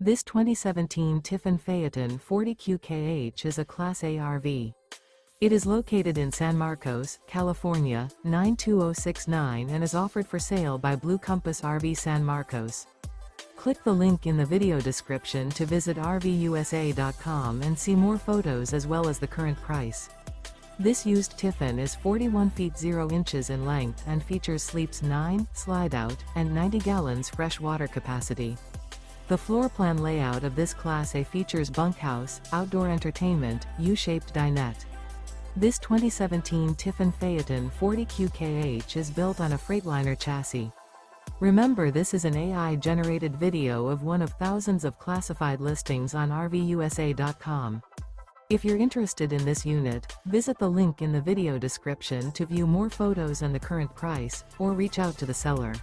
This 2017 Tiffin Phaeton 40 QKH is a Class A RV. It is located in San Marcos, California, 92069 and is offered for sale by Blue Compass RV San Marcos. Click the link in the video description to visit RVUSA.com and see more photos as well as the current price. This used Tiffin is 41 feet 0 inches in length and features sleeps 9, Slideout, and 90 gallons fresh water capacity. The floor plan layout of this Class A features bunkhouse, outdoor entertainment, U-shaped dinette. This 2017 Tiffin Phaeton 40 QKH is built on a Freightliner chassis. Remember, this is an AI-generated video of one of thousands of classified listings on RVUSA.com. If you're interested in this unit, visit the link in the video description to view more photos and the current price, or reach out to the seller.